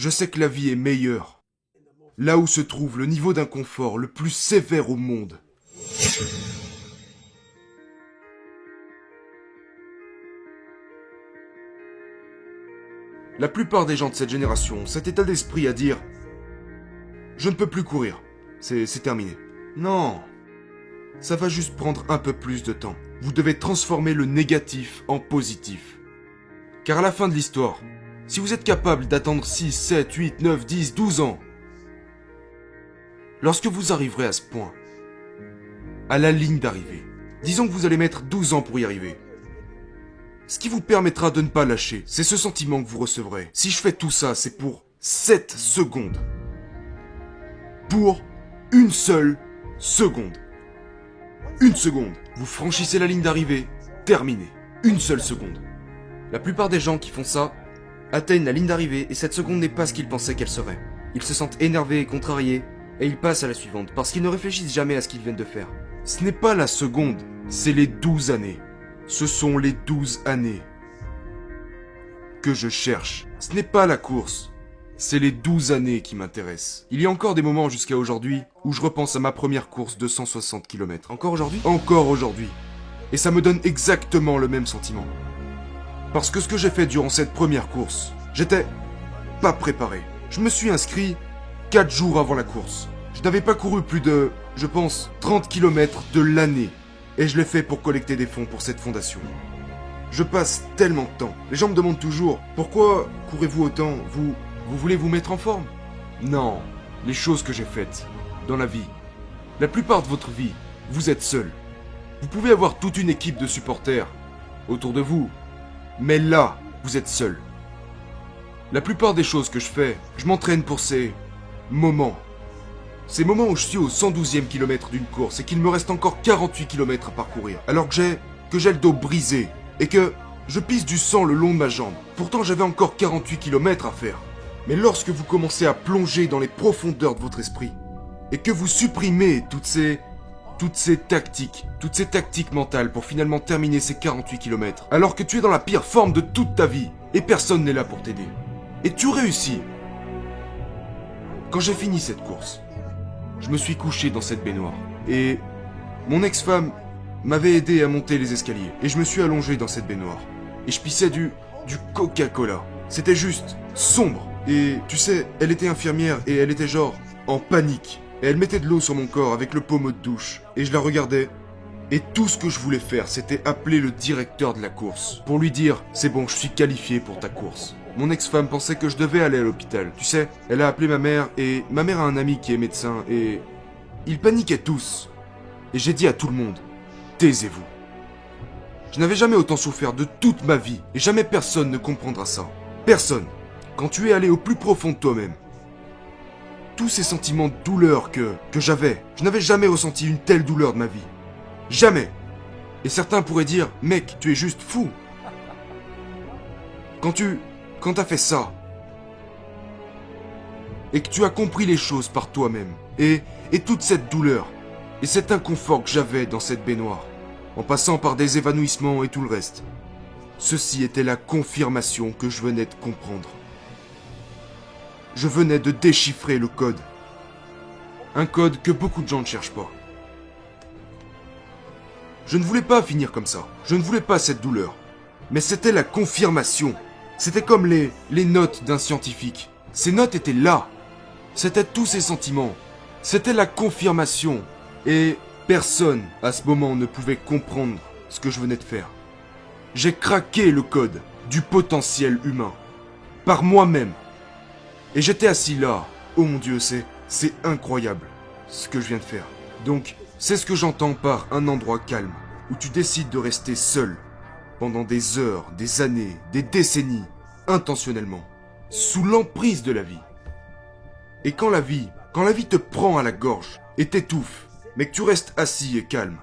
je sais que la vie est meilleure. Là où se trouve le niveau d'inconfort le plus sévère au monde. La plupart des gens de cette génération ont cet état d'esprit à dire « Je ne peux plus courir, c'est terminé ». Non, ça va juste prendre un peu plus de temps. Vous devez transformer le négatif en positif. Car à la fin de l'histoire, si vous êtes capable d'attendre 6, 7, 8, 9, 10, 12 ans, lorsque vous arriverez à ce point, à la ligne d'arrivée, disons que vous allez mettre 12 ans pour y arriver. Ce qui vous permettra de ne pas lâcher, c'est ce sentiment que vous recevrez. Si je fais tout ça, c'est pour 7 secondes. Pour une seule seconde. Une seconde. Vous franchissez la ligne d'arrivée, terminé. Une seule seconde. La plupart des gens qui font ça atteignent la ligne d'arrivée et cette seconde n'est pas ce qu'ils pensaient qu'elle serait. Ils se sentent énervés et contrariés et ils passent à la suivante parce qu'ils ne réfléchissent jamais à ce qu'ils viennent de faire. Ce n'est pas la seconde, c'est les 12 années. Ce sont les 12 années que je cherche. Ce n'est pas la course, c'est les 12 années qui m'intéressent. Il y a encore des moments jusqu'à aujourd'hui où je repense à ma première course de 160 km. Encore aujourd'hui ? Encore aujourd'hui. Et ça me donne exactement le même sentiment. Parce que ce que j'ai fait durant cette première course, j'étais pas préparé. Je me suis inscrit 4 jours avant la course. Je n'avais pas couru plus de, je pense, 30 km de l'année. Et je l'ai fait pour collecter des fonds pour cette fondation. Je passe tellement de temps. Les gens me demandent toujours, pourquoi courez-vous autant ? Vous voulez vous mettre en forme ? Non, les choses que j'ai faites dans la vie. La plupart de votre vie, vous êtes seul. Vous pouvez avoir toute une équipe de supporters autour de vous. Mais là, vous êtes seul. La plupart des choses que je fais, je m'entraîne pour ces moments. Ces moments où je suis au 112e kilomètre d'une course et qu'il me reste encore 48 km à parcourir. Alors que j'ai le dos brisé et que je pisse du sang le long de ma jambe. Pourtant j'avais encore 48 km à faire. Mais lorsque vous commencez à plonger dans les profondeurs de votre esprit et que vous supprimez toutes ces tactiques mentales pour finalement terminer ces 48 km, alors que tu es dans la pire forme de toute ta vie et personne n'est là pour t'aider. Et tu réussis. Quand j'ai fini cette course, je me suis couché dans cette baignoire. Et mon ex-femme m'avait aidé à monter les escaliers. Et je me suis allongé dans cette baignoire. Et je pissais du Coca-Cola. C'était juste sombre. Et tu sais, elle était infirmière et elle était genre en panique. Et elle mettait de l'eau sur mon corps avec le pommeau de douche. Et je la regardais. Et tout ce que je voulais faire, c'était appeler le directeur de la course. Pour lui dire, c'est bon, je suis qualifié pour ta course. Mon ex-femme pensait que je devais aller à l'hôpital. Tu sais, elle a appelé ma mère et ma mère a un ami qui est médecin et ils paniquaient tous. Et j'ai dit à tout le monde, taisez-vous. Je n'avais jamais autant souffert de toute ma vie et jamais personne ne comprendra ça. Personne. Quand tu es allé au plus profond de toi-même, tous ces sentiments de douleur que j'avais, je n'avais jamais ressenti une telle douleur de ma vie. Jamais. Et certains pourraient dire, mec, tu es juste fou. Quand t'as fait ça, et que tu as compris les choses par toi-même, et toute cette douleur, et cet inconfort que j'avais dans cette baignoire, en passant par des évanouissements et tout le reste, ceci était la confirmation que je venais de comprendre. Je venais de déchiffrer le code. Un code que beaucoup de gens ne cherchent pas. Je ne voulais pas finir comme ça. Je ne voulais pas cette douleur. Mais c'était la confirmation. C'était comme les notes d'un scientifique. Ces notes étaient là. C'était tous ces sentiments. C'était la confirmation. Et personne, à ce moment, ne pouvait comprendre ce que je venais de faire. J'ai craqué le code du potentiel humain. Par moi-même. Et j'étais assis là. Oh mon Dieu, c'est incroyable ce que je viens de faire. Donc, c'est ce que j'entends par un endroit calme, où tu décides de rester seul. Pendant des heures, des années, des décennies, intentionnellement, sous l'emprise de la vie. Et quand la vie te prend à la gorge et t'étouffe, mais que tu restes assis et calme,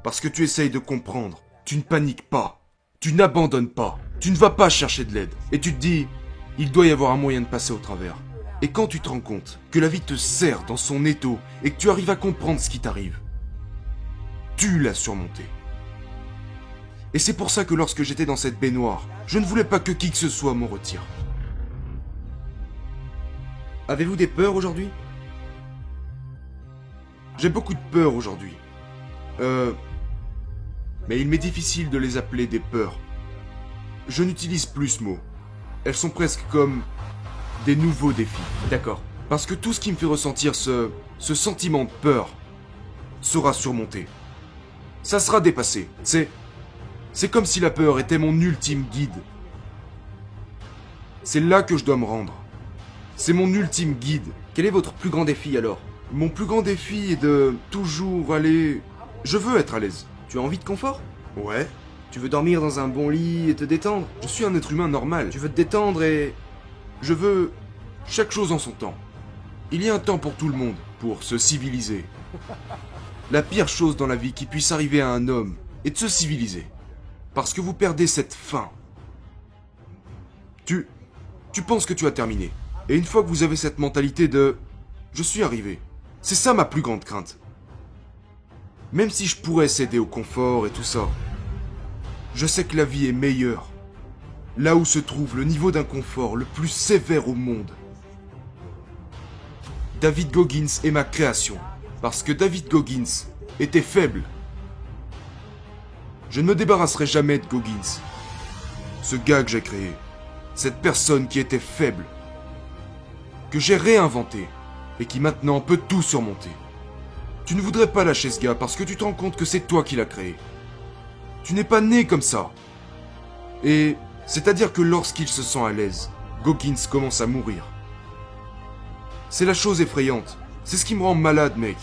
parce que tu essayes de comprendre, tu ne paniques pas, tu n'abandonnes pas, tu ne vas pas chercher de l'aide, et tu te dis, il doit y avoir un moyen de passer au travers. Et quand tu te rends compte que la vie te serre dans son étau et que tu arrives à comprendre ce qui t'arrive, tu l'as surmonté. Et c'est pour ça que lorsque j'étais dans cette baignoire, je ne voulais pas que qui que ce soit m'en retire. Avez-vous des peurs aujourd'hui? J'ai beaucoup de peurs aujourd'hui. Mais il m'est difficile de les appeler des peurs. Je n'utilise plus ce mot. Elles sont presque comme des nouveaux défis. D'accord. Parce que tout ce qui me fait ressentir ce sentiment de peur sera surmonté. Ça sera dépassé. C'est comme si la peur était mon ultime guide. C'est là que je dois me rendre. C'est mon ultime guide. Quel est votre plus grand défi alors? Mon plus grand défi est de toujours aller... Je veux être à l'aise. Tu as envie de confort? Ouais. Tu veux dormir dans un bon lit et te détendre? Je suis un être humain normal. Tu veux te détendre et... Je veux... chaque chose en son temps. Il y a un temps pour tout le monde, pour se civiliser. La pire chose dans la vie qui puisse arriver à un homme est de se civiliser. Parce que vous perdez cette faim. Tu penses que tu as terminé. Et une fois que vous avez cette mentalité de... Je suis arrivé. C'est ça ma plus grande crainte. Même si je pourrais céder au confort et tout ça, je sais que la vie est meilleure. Là où se trouve le niveau d'inconfort le plus sévère au monde. David Goggins est ma création. Parce que David Goggins était faible. Je ne me débarrasserai jamais de Goggins. Ce gars que j'ai créé. Cette personne qui était faible. Que j'ai réinventé. Et qui maintenant peut tout surmonter. Tu ne voudrais pas lâcher ce gars parce que tu te rends compte que c'est toi qui l'as créé. Tu n'es pas né comme ça. Et c'est-à-dire que lorsqu'il se sent à l'aise, Goggins commence à mourir. C'est la chose effrayante. C'est ce qui me rend malade, mec.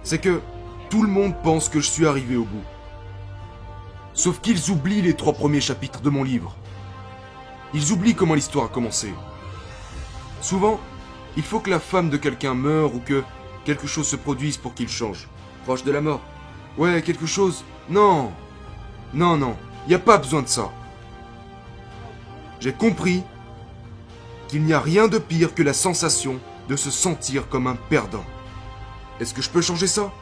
C'est que tout le monde pense que je suis arrivé au bout. Sauf qu'ils oublient les 3 premiers chapitres de mon livre. Ils oublient comment l'histoire a commencé. Souvent, il faut que la femme de quelqu'un meure ou que quelque chose se produise pour qu'il change. Proche de la mort. Ouais, quelque chose... Non. Non, y a pas besoin de ça. J'ai compris qu'il n'y a rien de pire que la sensation de se sentir comme un perdant. Est-ce que je peux changer ça?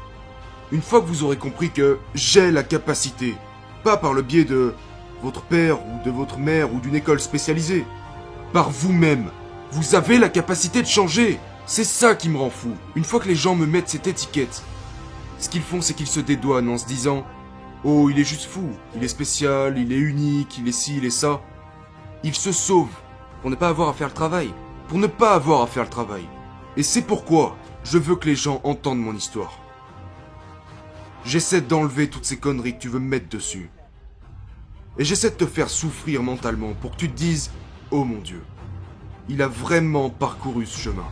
Une fois que vous aurez compris que j'ai la capacité, pas par le biais de votre père ou de votre mère ou d'une école spécialisée, par vous-même, vous avez la capacité de changer. C'est ça qui me rend fou. Une fois que les gens me mettent cette étiquette, ce qu'ils font, c'est qu'ils se dédouanent en se disant « Oh, il est juste fou, il est spécial, il est unique, il est ci, il est ça. » Ils se sauvent pour ne pas avoir à faire le travail. Pour ne pas avoir à faire le travail. Et c'est pourquoi je veux que les gens entendent mon histoire. J'essaie d'enlever toutes ces conneries que tu veux me mettre dessus. Et j'essaie de te faire souffrir mentalement pour que tu te dises « Oh mon Dieu, il a vraiment parcouru ce chemin.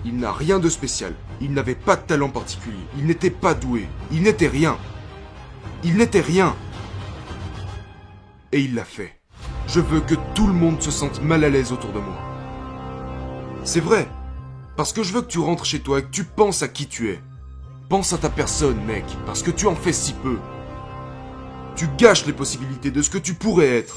Il n'a rien de spécial. Il n'avait pas de talent particulier. Il n'était pas doué. Il n'était rien. Il n'était rien. Et il l'a fait. Je veux que tout le monde se sente mal à l'aise autour de moi. C'est vrai. Parce que je veux que tu rentres chez toi et que tu penses à qui tu es. Pense à ta personne, mec, parce que tu en fais si peu. Tu gâches les possibilités de ce que tu pourrais être.